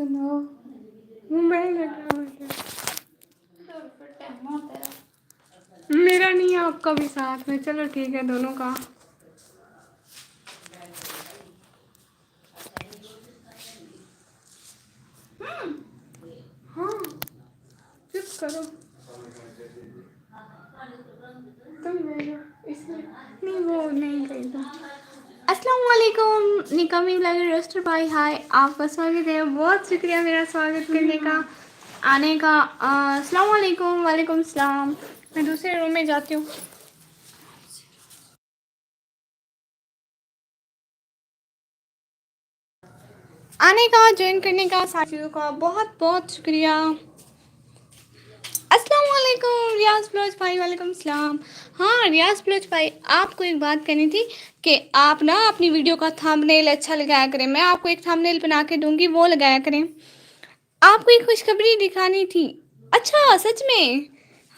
सुनो मोबाइल हटाओ। मेरा नहीं है, आपका भी साथ में। चलो ठीक है, दोनों का। हाँ चुप करो तुम, भेजो इसमें। नहीं वो नहीं गई तुम। अस्सलाम वालेकुम निकामी ब्लॉगर रोस्टर भाई, हाय, आपका स्वागत है। बहुत शुक्रिया मेरा स्वागत करने का, आने का। अस्सलाम वालेकुम। वालेकुम सलाम। मैं दूसरे रूम में जाती हूँ। आने का, ज्वाइन करने का, साथियों का बहुत बहुत शुक्रिया। अस्सलाम वालेकुम रियाज बलोच भाई, वालेकुम सलाम। हाँ रियाज बलोच भाई, आपको एक बात कहनी थी कि आप ना अपनी वीडियो का थंबनेल अच्छा लगाया करें। मैं आपको एक थंबनेल बना के दूंगी, वो लगाया करें। आपको एक खुशखबरी दिखानी थी। अच्छा सच में?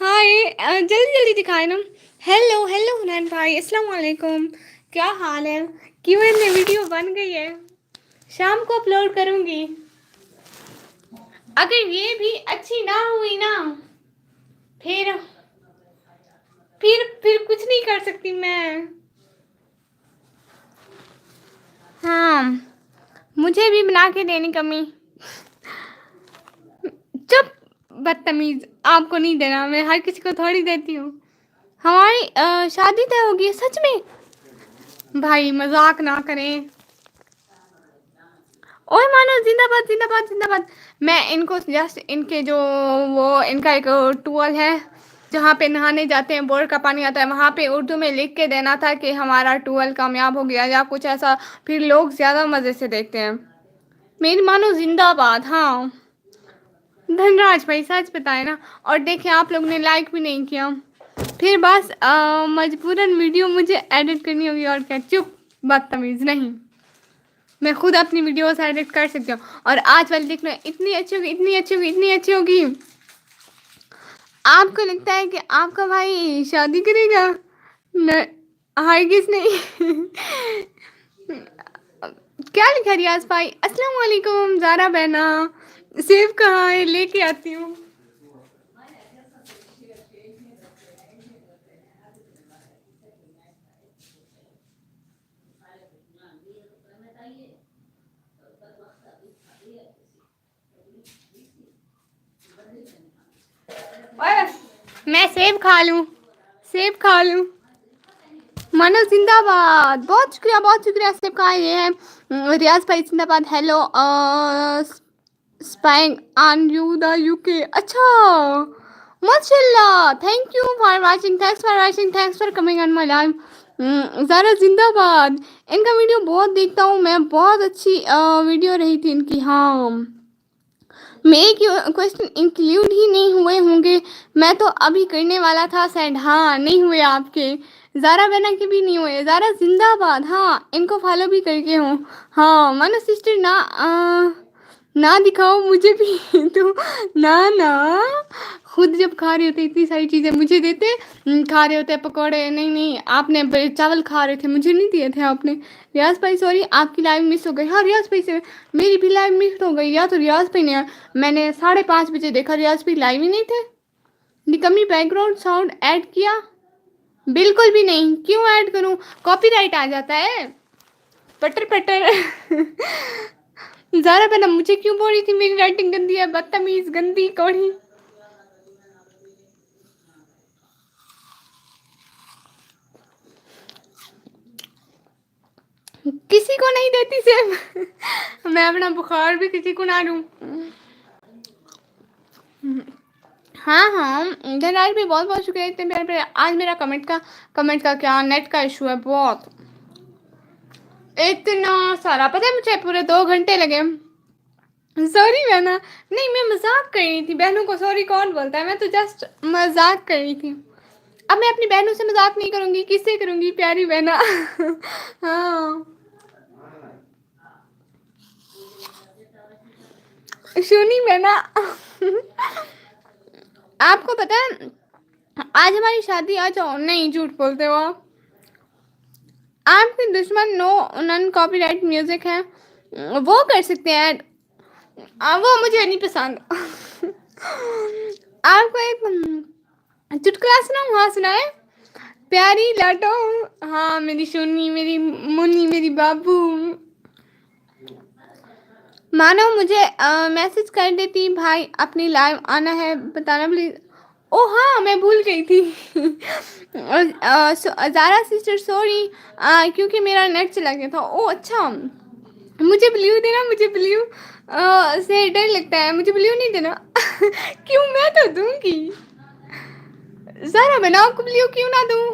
हाँ ये जल्दी जल्दी दिखाए ना। हेलो हेलो हुनैन भाई, अस्सलाम वालेकुम। क्या हाल है? क्यों इतनी वीडियो बन गई है? शाम को अपलोड करूंगी। अगर ये भी अच्छी ना हुई ना, फिर फिर कुछ नहीं कर सकती मैं। हाँ मुझे भी बना के देनी कमी। चुप बदतमीज, आपको नहीं देना, मैं हर किसी को थोड़ी देती हूँ। हमारी शादी तय होगी सच में? भाई मजाक ना करें। ओए मानो, जिंदाबाद जिंदाबाद जिंदाबाद। मैं इनको जस्ट इनके जो वो इनका एक टूल है जहाँ पे नहाने जाते हैं, बोर का पानी आता है, वहाँ पे उर्दू में लिख के देना था कि हमारा टूल कामयाब हो गया या कुछ ऐसा। फिर लोग ज़्यादा मज़े से देखते हैं। मेरी मानो जिंदाबाद। हाँ धनराज भाई सच बताए ना। और देखिए आप लोग ने लाइक भी नहीं किया, फिर बस मजबूरन वीडियो मुझे एडिट करनी होगी। और क्या? चुप बदतमीज़ नहीं, मैं खुद अपनी वीडियोस एडिट कर सकती हूँ। और आज वाली देखना इतनी अच्छी होगी, इतनी अच्छी होगी, इतनी अच्छी होगी। आपको लगता है कि आपका भाई शादी करेगा? न हरगिज़ नहीं। क्या लिखा रियाज भाई? अस्सलाम वालेकुम ज़ारा बहना, सेब कहाँ है? लेके आती हूँ। मैं सेब खा लूँ, सेब खा लूँ। मानव जिंदाबाद, बहुत शुक्रिया बहुत शुक्रिया। सेब खाए ये है रियाज भाई जिंदाबाद। Hello spying on you the UK. अच्छा माशाल्लाह, thank you for watching, thanks for watching, thanks for coming on my live. ज़रा जिंदाबाद। इनका वीडियो बहुत देखता हूँ मैं, बहुत अच्छी वीडियो रही थी इनकी। हाँ मेरे क्वेश्चन इंक्लूड ही नहीं हुए होंगे, मैं तो अभी करने वाला था सेंड। हाँ नहीं हुए आपके, ज़ारा बहना के भी नहीं हुए। ज़ारा जिंदाबाद। हाँ इनको फॉलो भी करके हूँ। हाँ मानो सिस्टर ना ना दिखाओ मुझे भी। तो ना ना, खुद जब खा रहे होते इतनी सारी चीज़ें मुझे देते। खा रहे होते पकौड़े, नहीं नहीं आपने चावल खा रहे थे मुझे नहीं दिए थे आपने। रियाज भाई सॉरी, आपकी लाइव मिस हो गई। हाँ रियाज भाई से मेरी भी लाइव मिस हो गई, या तो रियाज भाई ने, मैंने 5:30 बजे देखा रियाज भाई लाइव ही नहीं थे। निकम्मी बैकग्राउंड साउंड ऐड किया? बिल्कुल भी नहीं, क्यों ऐड करूं? कॉपीराइट आ जाता है। पटर पटर। ज़ारा बहना मुझे क्यों बोल रही थी मेरी राइटिंग गंदी है? बदतमीज गंदी कौड़ी। किसी को नहीं देती सिर्फ। मैं अपना बुखार भी किसी को ना दूं। हाँ हाँ धनराज भी बहुत बहुत शुक्रिया इतने प्यारे प्यारे। आज मेरा कमेंट का क्या नेट का इशू है बहुत, इतना सारा। पता है मुझे पूरे 2 घंटे लगे। सॉरी बहना, नहीं मैं मजाक कर रही थी। बहनों को सॉरी कौन बोलता है? मैं तो जस्ट मजाक कर रही थी। अब मैं अपनी बहनों से मजाक नहीं करूंगी, किससे करूंगी प्यारी बहना। हाँ सुनी बहना। आपको पता है आज हमारी शादी, आ जाओ। नहीं झूठ बोलते हो आप। आपके दुश्मन नो नन कॉपीराइट म्यूजिक है, वो कर सकते हैं ऐड। वो मुझे नहीं पसंद। आपको एक चुटकुला सुनाऊँ? हाँ सुनाए। प्यारी लाडो, हाँ मेरी सोनी, मेरी मुन्नी, मेरी बाबू, मानो मुझे मैसेज कर देती, भाई अपनी लाइव आना है बताना प्लीज। ओ हाँ मैं भूल गई थी। ज़ारा सिस्टर सॉरी, क्योंकि मेरा नेट चला गया था। ओ अच्छा, मुझे ब्लू देना, मुझे ब्लू से डर लगता है, मुझे ब्लू नहीं देना। क्यों, मैं तो दूंगी। ज़ारा मैं आपको ब्लू क्यों ना दूं?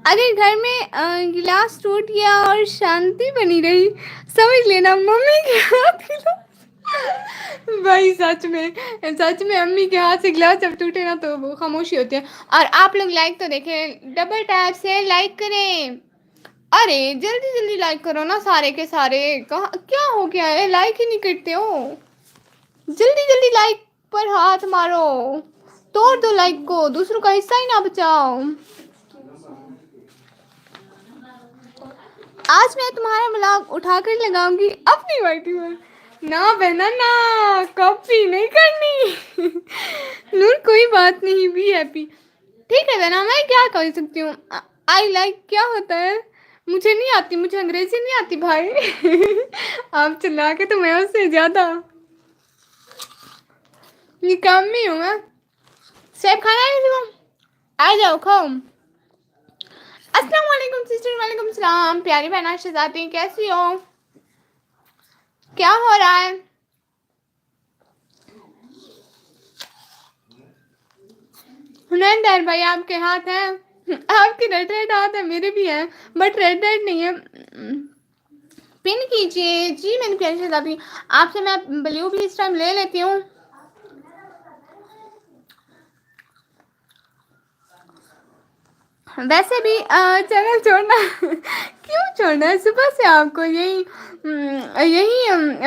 अगर घर में गिलास टूट गया और शांति बनी रही, समझ लेना मम्मी के हाथ की भाई सच में अम्मी के हाथ से गिलास जब टूटे ना तो वो खामोशी होती है। और आप लोग लाइक तो देखें, डबल टैप से लाइक करें। अरे जल्दी जल्दी लाइक करो ना सारे के सारे, कहाँ क्या हो गया है, लाइक ही नहीं करते हो। जल्दी जल्दी लाइक पर हाथ मारो, तोड़ दो लाइक को, दूसरों का हिस्सा ही ना बचाओ। आज मैं तुम्हारा ब्लॉग उठाकर लगाऊंगी अपनी वाइटी पर। ना बहना ना, कॉपी नहीं करनी। नूर कोई बात नहीं, बी हैप्पी। ठीक है बहना, मैं क्या कर सकती हूँ। आई लाइक क्या होता है? मुझे नहीं आती, मुझे अंग्रेजी नहीं आती भाई। आप चिल्ला के तो मैं उससे ज्यादा निकामी हूँ मैं। सेब खाना है किसी को? आ जाओ खाओ। अस्सलाम वालेकुम सिस्टर, वालेकुम सलाम प्यारी बहना शहजादी, कैसी हो? क्या हो रहा है? हुनैन भाई आपके हाथ हैं? आपके रेड रेड हाथ है, मेरे भी हैं बट रेड रेड नहीं है। पिन कीजिए जी मेरी प्यारी शहजादी। आपसे मैं ब्लू भी इस टाइम ले लेती हूँ। वैसे भी चैनल छोड़ना क्यों छोड़ना है? सुबह से आपको यही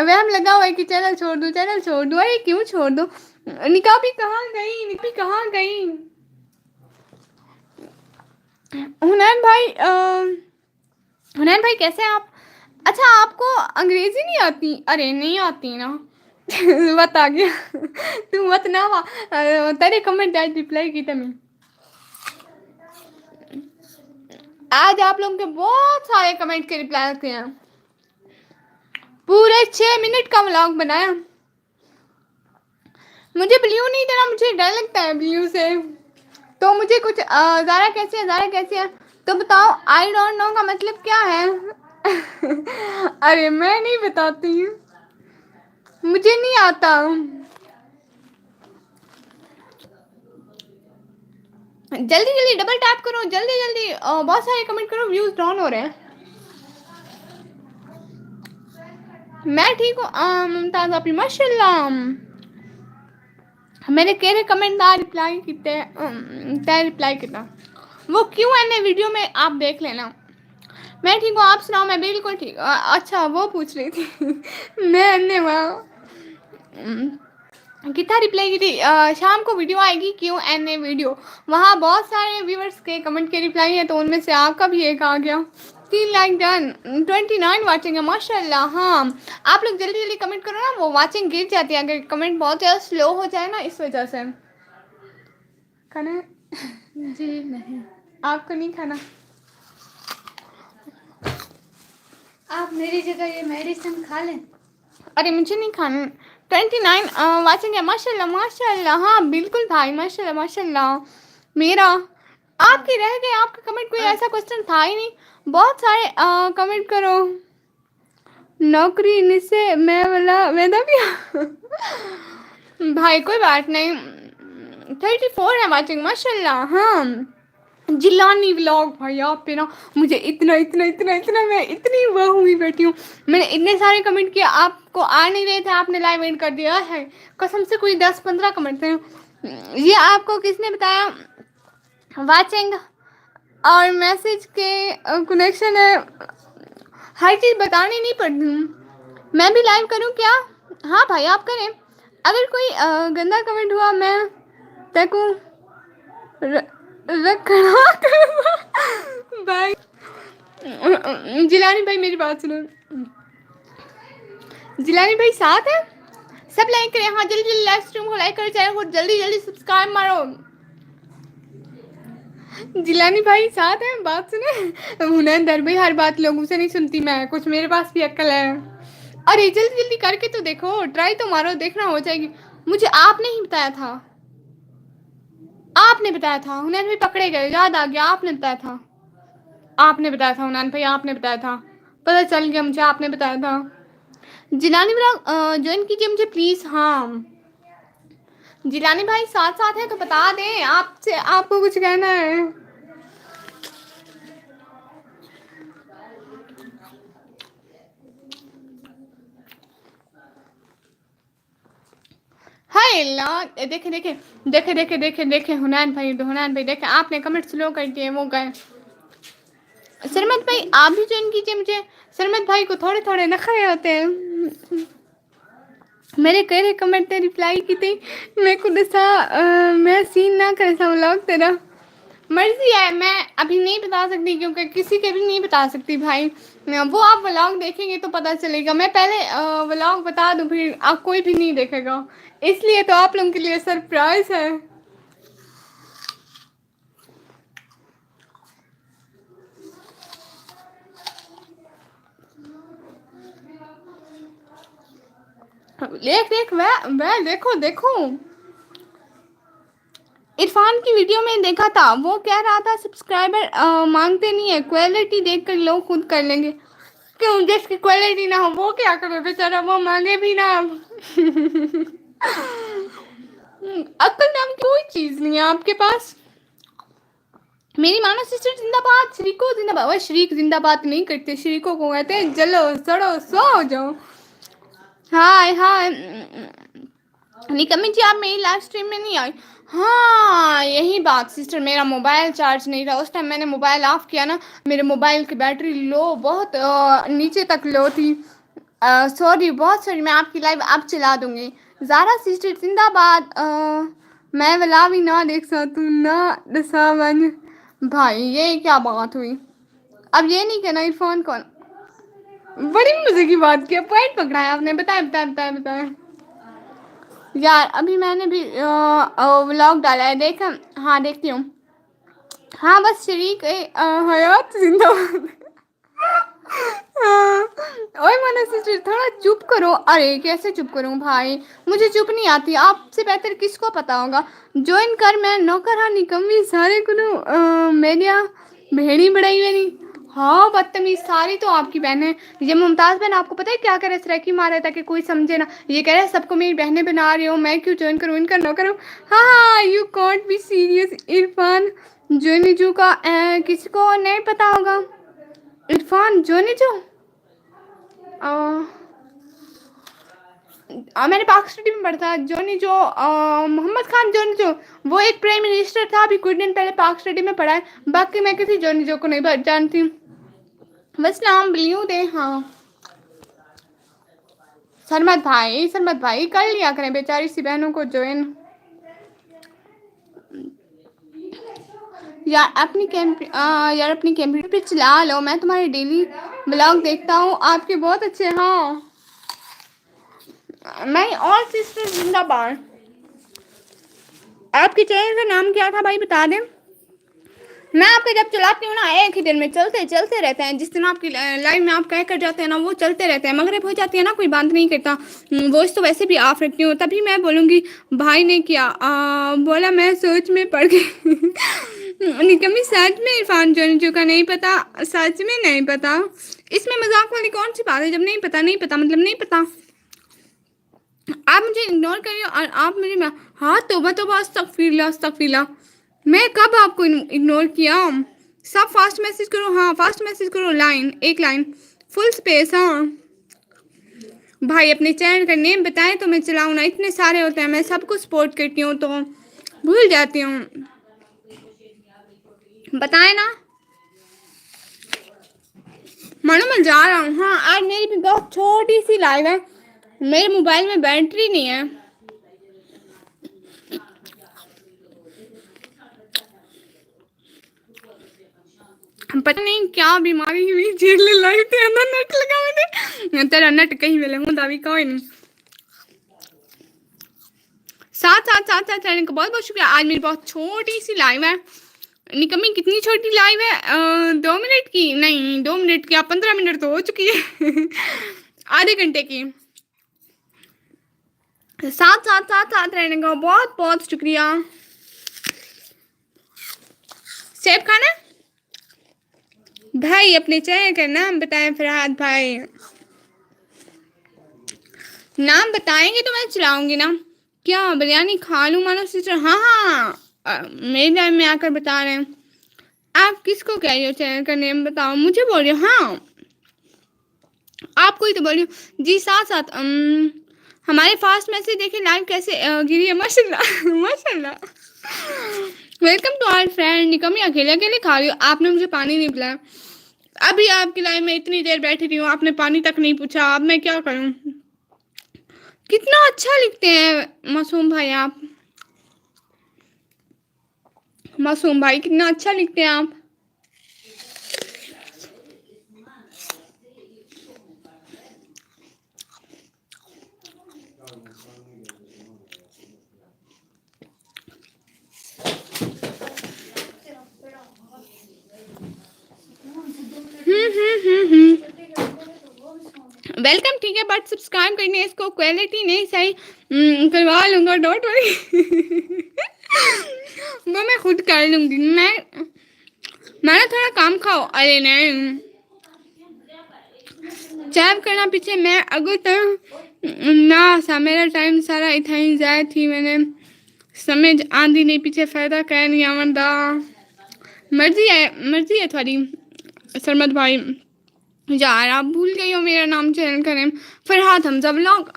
वहम लगा हुआ है कि चैनल छोड़ दूँ, चैनल छोड़ दूँ। अरे क्यों छोड़ दूँ? निकाबी कहाँ गई, निकाबी कहाँ गई? हुनैन भाई हुनैन भाई कैसे हैं आप? अच्छा आपको अंग्रेजी नहीं आती? अरे नहीं आती ना। मत आ गया। तू मत ना तेरे कमेंट आज रिप्लाई की तमें। आज आप लोगों के बहुत सारे कमेंट के रिप्लाई आते हैं। पूरे 6 मिनट का व्लॉग बनाया। मुझे ब्लू नहीं देना, मुझे डर लगता है ब्लू से। तो मुझे कुछ ज़ारा कैसी है, ज़ारा कैसी है तो बताओ। आई डोंट नो का मतलब क्या है? अरे मैं नहीं बताती हूँ, मुझे नहीं आता। जल्दी जल्दी डबल टैप करो, जल्दी जल्दी बहुत सारे कमेंट करो, व्यूज डाउन हो रहे हैं। मैं ठीक हूँ मुमताज अपनी माशाल्लाह। मेरे केरे कमेंट दा रिप्लाई किते तै रिप्लाई किता, वो क्यों है वीडियो में आप देख लेना। मैं ठीक हूँ, आप सुनाओ? मैं बिल्कुल ठीक। अच्छा वो पूछ रही थी। मैं अन्य कितना रिप्लाई की थी? शाम को वीडियो आएगी क्यों एन ए वीडियो, वहाँ बहुत सारे व्यूअर्स के कमेंट के रिप्लाई है तो उनमें से आपका भी एक आ गया। 3 लाइक डन, 29 वाचिंग है माशाल्लाह। हाँ आप लोग जल्दी जल्दी कमेंट करो ना, वो वाचिंग गिर जाती है अगर कमेंट बहुत ज़्यादा स्लो हो जाए ना, इस वजह से। खाना जी नहीं, आपको नहीं खाना। आप मेरी जगह ये मेडिसिन खा लें। अरे मुझे नहीं खाना। 29 वाचिंग है माशाल्लाह माशाल्लाह। हाँ बिल्कुल भाई माशाल्लाह माशाल्लाह। मेरा आपके रह गए, आपका कमेंट कोई ऐसा क्वेश्चन था ही नहीं। बहुत सारे कमेंट करो। नौकरी से मैं वाला वेदा भी। भाई कोई बात नहीं। 34 है वाचिंग माशाल्लाह। हाँ जिलानी व्लॉग भाई आप पे ना, मुझे इतना इतना इतना इतना मैं इतनी वह हुई बैठी हूँ। मैंने इतने सारे कमेंट किए, आपको आ नहीं रहे थे, आपने लाइव एंड कर दिया है। कसम से कोई 10-15 कमेंट थे। ये आपको किसने बताया? वाचिंग और मैसेज के कनेक्शन है, हर चीज़ बतानी नहीं पड़ती। मैं भी लाइव करूँ क्या? हाँ भाई आप करें। अगर कोई गंदा कमेंट हुआ मैं तक रखना भाई। जिलानी भाई मेरी बात सुनो, जिलानी भाई साथ है, सब लाइक करें। हाँ जल्दी जल्दी लाइव स्ट्रीम को लाइक करें, चैनल को जल्दी जल्दी सब्सक्राइब मारो। जिलानी भाई साथ है, बात सुने। हुनैन भाई हर बात लोगों से नहीं सुनती मैं, कुछ मेरे पास भी अक्ल है। अरे जल्दी जल्दी करके तो देखो, ट्राई तो मारो, देखना हो जाएगी। मुझे आपने ही बताया था, आपने बताया था। हुनैन भाई पकड़े गए, याद आ गया, आपने बताया था, आपने बताया था हुनैन भाई, आपने बताया था, पता चल गया मुझे, आपने बताया था। जिलानी ब्लॉग ज्वाइन कीजिए मुझे प्लीज। हाँ जिलानी भाई साथ साथ है तो बता दें, आपसे आपको कुछ कहना है। हाय अल्लाह, देखे देखे देखे देखे देखे देखे हुनैन भाई देखे, आपने कमेंट स्लो कर दिए, वो गए। सरमत भाई आप भी ज्वाइन कीजिए मुझे। सरमत भाई को थोड़े थोड़े नखरे होते हैं। मेरे कई कमेंट ने रिप्लाई की थी, मैं खुद सा मैं सीन ना कर सा व्लॉग तेरा। मर्जी है, मैं अभी नहीं बता सकती क्योंकि किसी के भी नहीं बता सकती भाई, वो आप व्लॉग देखेंगे तो पता चलेगा। मैं पहले व्लॉग बता दूं फिर आप कोई भी नहीं देखेगा, इसलिए तो आप लोगों के लिए सरप्राइज है। देख देख वह देखो देखो, इरफान की वीडियो में देखा था, वो कह रहा था सब्सक्राइबर मांगते नहीं है, क्वालिटी देखकर लोग खुद कर लेंगे। क्यों, जिसकी क्वालिटी ना हो वो क्या करे बेचारा, वो मांगे भी ना। अक्ल नाम की कोई चीज नहीं है आपके पास। मेरी मानो सिस्टर जिंदाबाद, श्रीको जिंदाबाद। वह श्रीक जिंदाबाद नहीं करते, श्रीको को कहते हैं जलो सड़ो सो जाओ। हाय हाय निकम्मी जी, आप मेरी लाइव स्ट्रीम में नहीं आई। हाँ यही बात सिस्टर, मेरा मोबाइल चार्ज नहीं रहा उस टाइम, मैंने मोबाइल ऑफ किया ना, मेरे मोबाइल की बैटरी लो, बहुत नीचे तक लो थी। सॉरी, बहुत सॉरी, मैं आपकी लाइव अब चला दूंगी। ज़ारा सिस्टर जिंदाबाद। मैं वाला भी ना देख सकूँ ना दसा बन। भाई ये क्या बात हुई, अब ये नहीं कहना इरफान कौन। बड़ी मजे की बात की, पॉइंट पकड़ा है आपने, बताया बताया बताया बताया। यार अभी मैंने भी व्लॉग डाला है, देखा। हाँ देखती हूँ। हाँ बस शरीक हयात जिंदाबाद। हाँ, ओए मना सिस्टर थोड़ा चुप करो। अरे कैसे चुप करूं भाई, मुझे चुप नहीं आती, आपसे बेहतर किसको पता होगा। ज्वाइन कर, मैं नौकर निकम्मी सारे को मेरिया भेड़ी बढ़ाई मेरी। हाँ बदतमीज, सारी तो आपकी बहन है। ये मुमताज बहन आपको पता है क्या करे, सरेकी मारे ताकि कोई समझे ना, ये कह रहे सबको मेरी बहनें बना रही हो, मैं क्यों ज्वाइन करूँ, इनका नौकर हूँ। हाँ हाँ you can't be serious Irfan जोनीजू का किसी को नहीं पता होगा। इरफान जोनीजू मैंने पाक स्टडी में पढ़ा था। जोनी जो मोहम्मद खान जोनी जो, वो एक प्राइम मिनिस्टर था, अभी कुछ दिन पहले पाक स्टडी में पढ़ा है। बाकी मैं किसी जोनी जो को नहीं जानती। बस नाम बिलियो दे। हाँ सरमत भाई कर लिया करें बेचारी सी बहनों को ज्वाइन। यार अपनी कंप्यूटर पे चला लो, मैं तुम्हारे डेली ब्लॉग देखता हूँ आपके, बहुत अच्छे। हाँ मैं और सिस्टर जिंदाबाद। आपके चैनल का नाम क्या था भाई, बता दें। मैं आपके जब चलाती हूँ ना, एक ही दिन में चलते रहते हैं। जिस दिन आपकी लाइव में आप कह कर जाते हैं ना, वो चलते रहते हैं। मगरिब हो जाती है ना, कोई बात नहीं करता। वॉइस तो वैसे भी ऑफ रखती हूँ, तभी मैं बोलूँगी भाई ने किया बोला, मैं सोच में पड़ गई। निकम्मी सच में इरफान जो का नहीं पता, सच में नहीं पता। इसमें मजाक वाली कौन सी बात है, जब नहीं पता नहीं पता मतलब नहीं पता। आप मुझे इग्नोर करिए और आप मुझे हाँ तोबा अस्तगफिरुल्लाह। मैं कब आपको इग्नोर किया। सब फास्ट मैसेज करो, हाँ फास्ट मैसेज करो, लाइन एक लाइन फुल स्पेस। हाँ भाई अपने चैनल का नेम बताएं तो मैं चलाऊँ ना, इतने सारे होते हैं, मैं सबको सपोर्ट करती हूँ तो भूल जाती हूँ। बताएं ना, मानो मैं जा रहा हूँ। हाँ आज मेरी भी बहुत छोटी सी लाइव है, मेरे मोबाइल में बैटरी नहीं है। पता नहीं क्या बीमारी हुई, जेल लाइव थे अंदर नेट लगा मैंने, तेरा नट कहीं मिले हूँ दावी कोई नहीं। साथ रहने का बहुत बहुत शुक्रिया। आज मेरी बहुत छोटी सी लाइव है। निकम्मी कितनी छोटी लाइव है? 2 मिनट की नहीं, 2 मिनट की, आप 15 मिनट तो हो चुकी है। आधे घंटे की। साथ रहने का बहुत बहुत शुक्रिया। सेब खाना भाई? अपने चेहरे का नाम बताएं फरहाद भाई। नाम बताएंगे तो मैं चलाऊंगी ना। क्या बिरयानी खा लूं मानो सिस्टर? हाँ, मेरे लाइव में आकर बता रहे हैं। आप किसको कह रही हो चैनल का नेम बताओ? मुझे बोल रही हो? हाँ, आपको ही तो बोल रही हूँ जी। साथ हमारे फास्ट मैसेज देखे लाइव कैसे गिरी है। माशाल्लाह माशाल्लाह। Welcome to our friend. निकम्मी अकेले अकेले खा रही हो? आपने मुझे पानी नहीं पिलाया। अभी आपकी लाइव में इतनी देर बैठी रही हूँ, आपने पानी तक नहीं पूछा। अब मैं क्या करूँ? कितना अच्छा लिखते हैं मासूम भाई आप। मासूम भाई कितना अच्छा लिखते हैं आप। वेलकम, ठीक है, बट सब्सक्राइब करने इसको क्वालिटी नहीं सही करवा लूंगा। Don't worry. वो मैं खुद कर लूंगी। मैं थोड़ा काम खाओ। अरे नहीं, चैप करना पीछे मैं अगर तो ना सा मेरा टाइम सारा इतना ही जाए थी। मैंने समझ आंधी नहीं पीछे फायदा कह नहीं आमदा। मर्जी है थोड़ी सरमद भाई। यार आप भूल गई हो मेरा नाम चैनल का नेम फरहाद हमजा व्लॉग।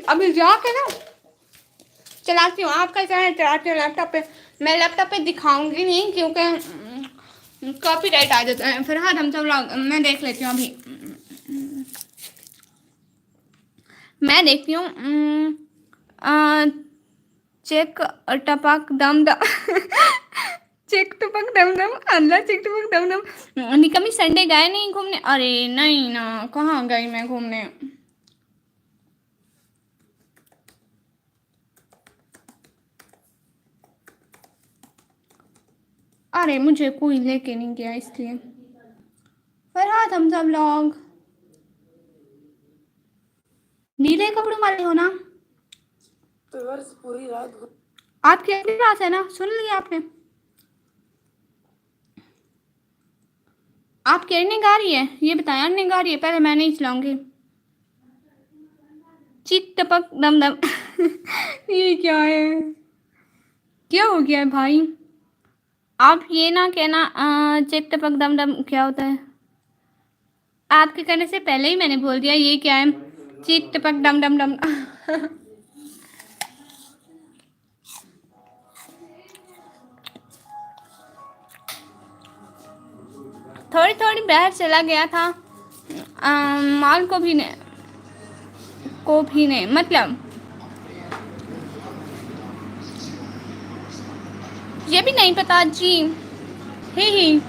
अभी जाके ना चलाती हूँ। आपका चैनल चलाती हूँ लैपटॉप पे। मैं लैपटॉप पे दिखाऊंगी नहीं क्योंकि कॉपीराइट आ जाता है। फरहाद हमजा व्लॉग मैं देख लेती हूँ। अभी मैं देखती हूँ। चेक टपक दम दम। चिक टपक दम दम अल्लाह चिक टपक दम दम। निकम्मी संडे गए नहीं घूमने? अरे नहीं ना, कहाँ गई मैं घूमने। अरे मुझे कोई लेके नहीं गया इसलिए। फरहाद हमजा व्लॉग नीले कपड़ों वाले हो ना? पूरी रात आपकी अपनी बात है ना, सुन लिया आपने? आपकी अर्निंग आ रही है ये बताया? अर्निंग आ रही है? पहले मैं नहीं चलाऊंगी। चिक टपक दम दम। ये क्या है? क्या हो गया है भाई? आप ये ना कहना चिक टपक दम दम क्या होता है। आपके कहने से पहले ही मैंने बोल दिया ये क्या है। चिक टपक डम डम डम। थोड़ी थोड़ी बाहर चला गया था। माल को भी नहीं मतलब ये भी नहीं पता जी। ही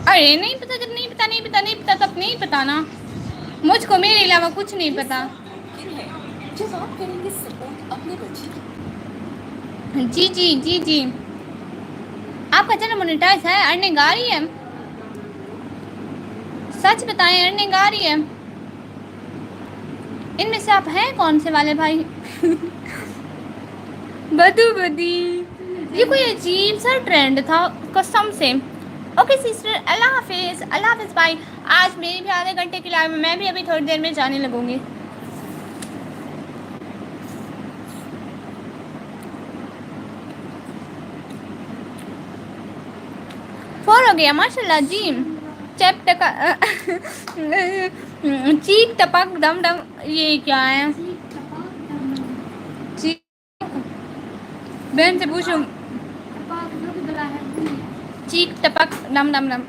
अरे नहीं पता। जब नहीं पता तब नहीं पता ना। मुझको मेरे अलावा कुछ नहीं पता। जब आप करेंगे सपोर्ट अपने बच्चे। जी आपका चैनल मोनेटाइज है? अर्निंग आ रही है? सच बताएं, अर्निंग आ रही है? इनमें से आप हैं कौन से वाले भाई? बदू बदी ये कोई अजीब सा ट्रेंड था कसम से। ओके सिस्टर, अल्लाह हाफिज भाई। आज मेरी भी आधे घंटे की लाइव में, मैं भी अभी थोड़ी देर में जाने लगूंगी। फोर हो गया माशाल्लाह जी। चैप टका चीक टपक दम दम ये क्या है? बहन से पूछो। चीक टपक दम दम दम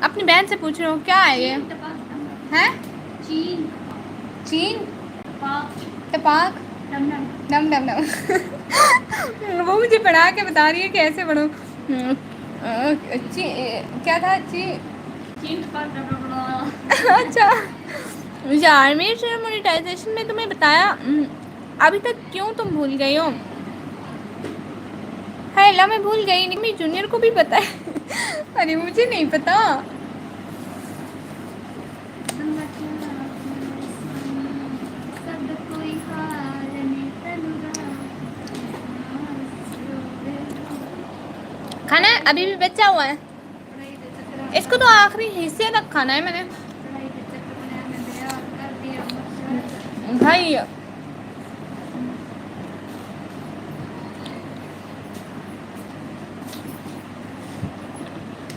अपनी बहन से पूछ रहा हूँ क्या है ये? हैं? चीन टपाक दम दम दम। वो मुझे पढ़ा के बता रही है कि ऐसे पढ़ो। क्या था? अच्छा यार, मेरे चैनल मोनेटाइजेशन में तुम्हें बताया, अभी तक क्यों तुम भूल गई हो? है ला, मैं भूल गई नहीं, मेरी जूनियर को भी पता है। अरे मुझे नहीं पता। खाना है, अभी भी बचा हुआ है, इसको तो आखिरी हिस्से तक खाना है मैंने। भाई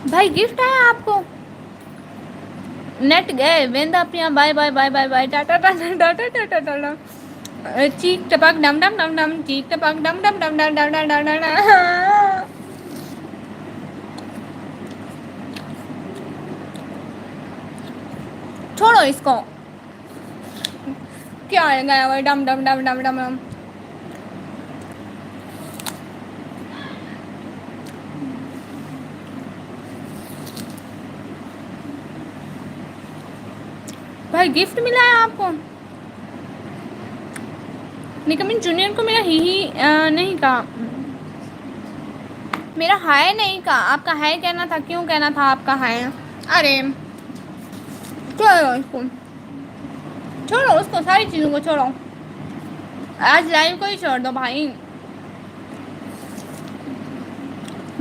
भाई गिफ्ट है आपको। नेट गए वेंदा पिया, bye bye bye bye bye, tata tata tata tata tata. चीक टपक डम डम डम डम, चीक टपक डम डम डम डम डम डम डम डम। छोड़ो इसको, क्या है गया वो डम डम डम डम डम डम। भाई गिफ्ट मिला है आपको? निकमिन जूनियर को मेरा ही नहीं कहा, मेरा हाय नहीं कहा, आपका हाय कहना था। क्यों कहना था आपका हाय? अरे छोड़ो इसको, छोड़ो उसको, सारी चीज़ों को छोड़ो, आज लाइव को ही छोड़ दो भाई।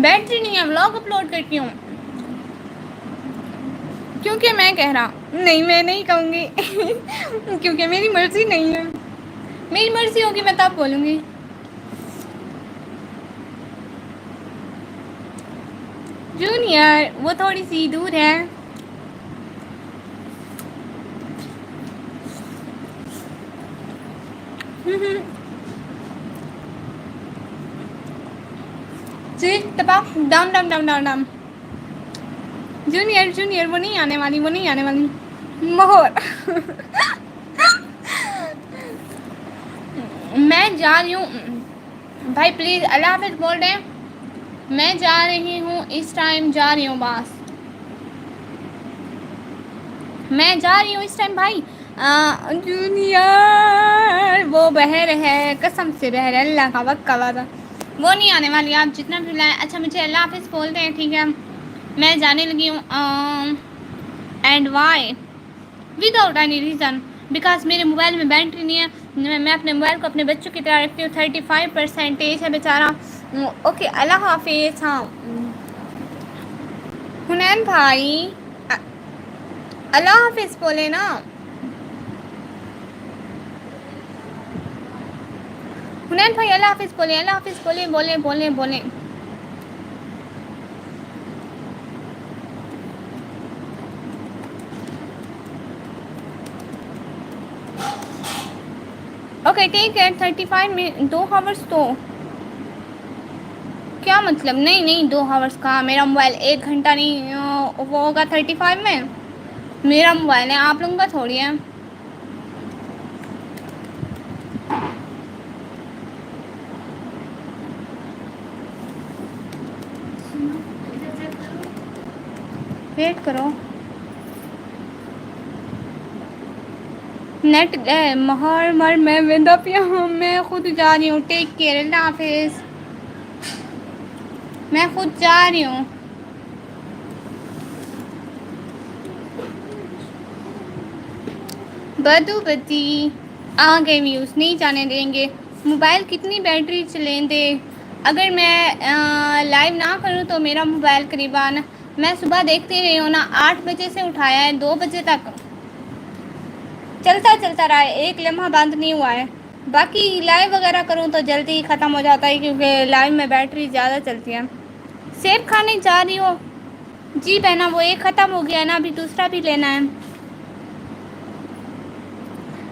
बैटरी नहीं है, व्लॉग अपलोड करती हूँ क्योंकि मैं कह रहा नहीं, मैं नहीं कहूँगी। क्योंकि मेरी मर्जी नहीं है, मेरी मर्जी होगी मैं तब बोलूँगी। जूनियर वो थोड़ी सी दूर है। डम डम डम डम डम। जूनियर जूनियर वो नहीं आने वाली, वो नहीं आने वाली। मोहर। मैं जा रही हूँ भाई, प्लीज़ अल्लाह हाफिज़ बोल रहे हैं। मैं जा रही हूँ, इस टाइम जा रही हूँ, बस मैं जा रही हूँ इस टाइम भाई। जूनियर वो बहर है, कसम से बहर है, अल्लाह का वक्त का वादा, वो नहीं आने वाली। आप जितना भी लाएँ। अच्छा मुझे अल्लाह हाफिज़ बोलते हैं, ठीक है? मैं जाने लगी हूँ। And why? Without any reason, because मेरे मोबाइल में बैटरी नहीं है। मैं अपने मोबाइल को अपने बच्चों की तरह रखती हूँ, 35% है बेचारा। ओके अल्लाह हाफिज़। हाँ हुनैन भाई अल्लाह हाफिज़ बोले ना। हुनैन भाई अल्लाह हाफिज़ बोले, अल्लाह हाफिज़ बोले, बोले बोले बोले। ओके ठीक है, 35 में 2 आवर्स तो क्या मतलब? नहीं नहीं 2 आवर्स का, मेरा मोबाइल 1 घंटा नहीं वो होगा 35 में। मेरा मोबाइल है, आप लोगों का थोड़ी है। वेट करो, नेट महर मर, मैं विंदा पिया हूँ, मैं खुद जा रही हूँ। टेक केयर, अल्लाह हाफिज़। मैं खुद जा रही हूँ। बदू बदी आगे व्यूज़ नहीं जाने देंगे। मोबाइल कितनी बैटरी चलें दे। अगर मैं लाइव ना करूँ तो मेरा मोबाइल करीबन, मैं सुबह देखती रही हूँ ना, 8 बजे से उठाया है, 2 बजे तक चलता रहा है, एक लम्हा बंद नहीं हुआ है। बाकी लाइव वगैरह करूँ तो जल्दी ही ख़त्म हो जाता है, क्योंकि लाइव में बैटरी ज़्यादा चलती है। सेब खाने जा रही हो? जी बहना, वो एक ख़त्म हो गया ना, अभी दूसरा भी लेना है।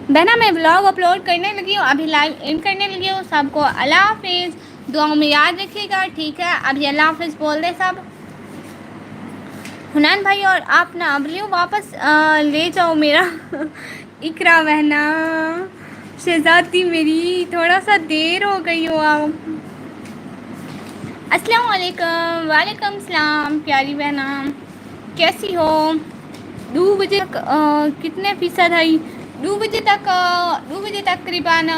बहना मैं ब्लॉग अपलोड करने लगी हूँ, अभी लाइव इन करने लगी हूँ। सबको अल्लाह हाफिज़, दुआओं में याद रखिएगा, ठीक है? अभी अल्लाह हाफिज़ बोल दे सब। हुनैन भाई और आप ना अबलियो वापस ले जाओ मेरा। इकरा बहना, शहजादी मेरी, थोड़ा सा देर हो गई हो आप। अस्सलाम वालेकुम। वालेकुम सलाम प्यारी बहना। कैसी हो? 2 बजे तक कितने फीसद है? 2 बजे तक 2 बजे तक करीबन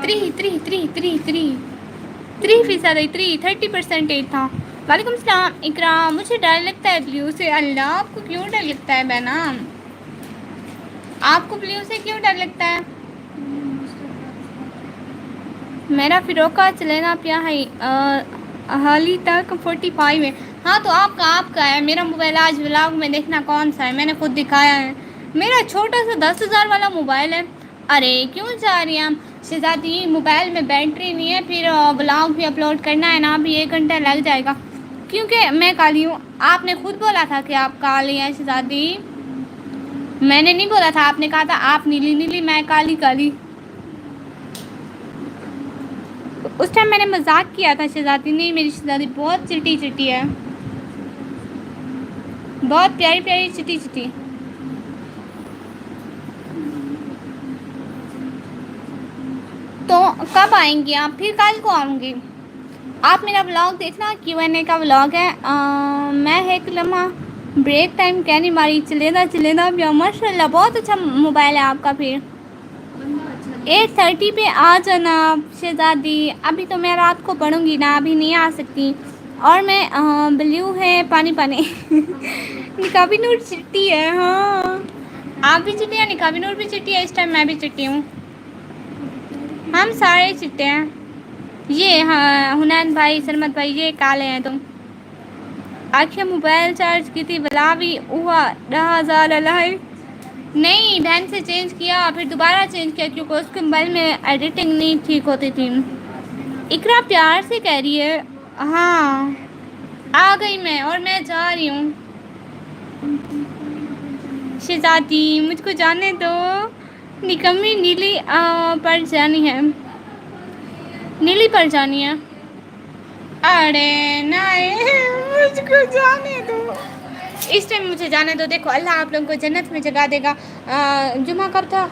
3% है, 30% था। वालेकुम सलाम इकराम। मुझे डर लगता है ब्लू से। अल्लाह, आपको क्यों डर लगता है बहना? आपको ब्लू से क्यों डर लगता है? मेरा फिरोका चलेना पिया है हाली तक 45 है। हाँ तो आपका है। मेरा मोबाइल आज व्लॉग में देखना कौन सा है, मैंने खुद दिखाया है। मेरा छोटा सा 10,000 वाला मोबाइल है। अरे क्यों जा रही हैं हम? शहजादी मोबाइल में बैटरी नहीं है, फिर व्लॉग भी अपलोड करना है ना, अभी 1 घंटा लग जाएगा क्योंकि मैं काली हूँ। आपने खुद बोला था कि आप काली हैं शहजादी। मैंने नहीं बोला था, आपने कहा था आप नीली नीली मैं काली काली। उस टाइम मैंने मजाक किया था। शहजादी नहीं, मेरी शहजादी बहुत चिटी चिटी है, बहुत प्यारी प्यारी चिटी चिटी। तो कब आएंगी आप? फिर कल को आऊँगी। आप मेरा व्लॉग देखना, Q&A का व्लॉग है। मैं एक लम्हा ब्रेक टाइम कहनी मारी चलेदा भैया। माशाल्लाह बहुत अच्छा मोबाइल है आपका। फिर 8:30 पे आ जाना शहजादी। अभी तो मैं रात को पढ़ूंगी ना, अभी नहीं आ सकती। और मैं ब्लू है पानी पानी निकाबी नूर चिट्टी है। हाँ आप भी चिट्टी हैं, निकाबी नूर भी चिट्टी है, इस टाइम मैं भी चिट्टी हूँ। हम सारे चिट्टे हैं। ये हाँ हुनैन भाई, सरमत भाई, ये काले हैं तुम। आखिर मोबाइल चार्ज की थी बला भी हुआ 10,000 अलाई। नहीं ढंग से चेंज किया, फिर दोबारा चेंज किया क्योंकि उसके मोबाइल में एडिटिंग नहीं ठीक होती थी। इकरा प्यार से कह रही है। हाँ आ गई मैं, और मैं जा रही हूँ। शहजादी मुझको जाने दो। निकम्मी नीली पर जानी है, नीली पर जानी है। अरे नहीं मुझको जाने दो, इस टाइम मुझे जाने दो। देखो अल्लाह आप लोगों को जन्नत में जगा देगा। जुमा कब था?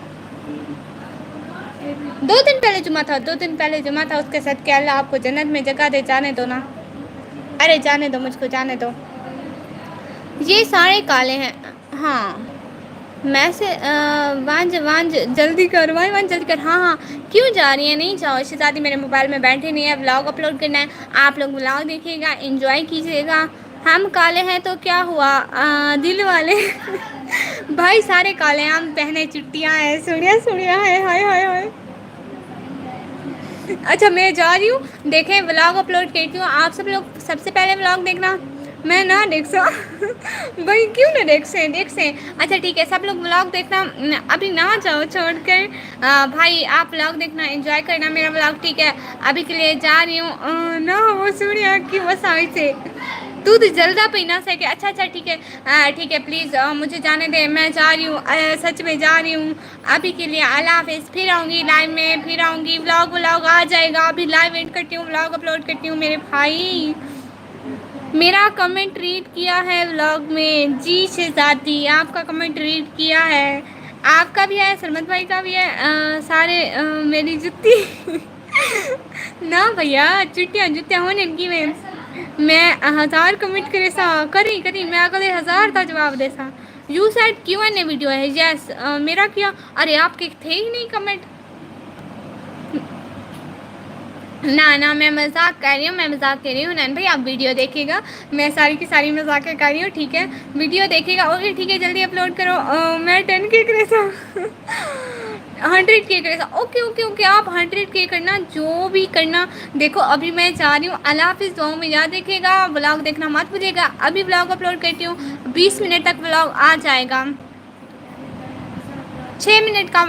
2 दिन पहले जुमा था, 2 दिन पहले जुमा था। उसके साथ क्या अल्लाह आपको जन्नत में जगा दे। जाने दो ना, अरे जाने दो, मुझको जाने दो। ये सारे काले हैं। हाँ मैं से वांज वांज जल्दी कर, वांज जल्दी कर। हाँ हाँ क्यों जा रही है? नहीं जाओ शहजादी, मेरे मोबाइल में बैठे नहीं है, व्लॉग अपलोड करना है। आप लोग व्लॉग देखिएगा, एंजॉय कीजिएगा। हम काले हैं तो क्या हुआ, दिल वाले भाई सारे काले हैं, हम बहने चुट्टियाँ हैं, सुनिया सुनिया है। हाय हाय हाय। अच्छा मैं जा रही हूँ, देखें व्लॉग अपलोड करती हूँ। आप सब लोग सबसे पहले व्लॉग देखना, मैं ना देख सो भाई क्यों ना देख से अच्छा ठीक है, सब लोग व्लॉग देखना। अभी ना जाओ छोड़कर। भाई आप व्लॉग देखना, एंजॉय करना मेरा व्लॉग, ठीक है? अभी के लिए जा रही हूँ। ना वो सूर्या की वसाई से तू तो जल्दा पे ना सके। अच्छा अच्छा ठीक है, ठीक है प्लीज़ मुझे जाने दे, मैं जा रही हूँ, सच में जा रही हूँ। अभी के लिए अल्लाह हाफिज़। फिर आऊँगी लाइव में, फिर आऊँगी, व्लॉग आ जाएगा। अभी लाइव एंड करती हूँ, व्लॉग अपलोड करती हूँ। मेरे भाई मेरा कमेंट रीड किया है व्लॉग में। जी शहजादी आपका कमेंट रीड किया है, आपका भी है, सरमत भाई का भी है। सारे मेरी जुत्ती ना भैया चुट्टियाँ जुत्तियाँ होने की मैं 1000 कमेंट करे सा करी मैं अगले 1000 का जवाब दे सा। यू सेड Q&A वीडियो है। यस मेरा किया। अरे आपके थे ही नहीं कमेंट। ना मैं मजाक कर रही हूँ नैन भाई, आप वीडियो देखिएगा। मैं सारी की सारी मजाक कर रही हूँ, ठीक है? वीडियो देखिएगा। ओके ठीक है, जल्दी अपलोड करो। मैं 10K करे सा 100K करे सा। ओके आप 100K करना, जो भी करना। देखो अभी मैं जा रही हूँ, अल्लाह हाफिज़। दुआओं में याद रखिएगा, व्लॉग देखना मत भूलिएगा। अभी व्लॉग अपलोड करती हूँ, 20 मिनट तक व्लॉग आ जाएगा, 6 मिनट का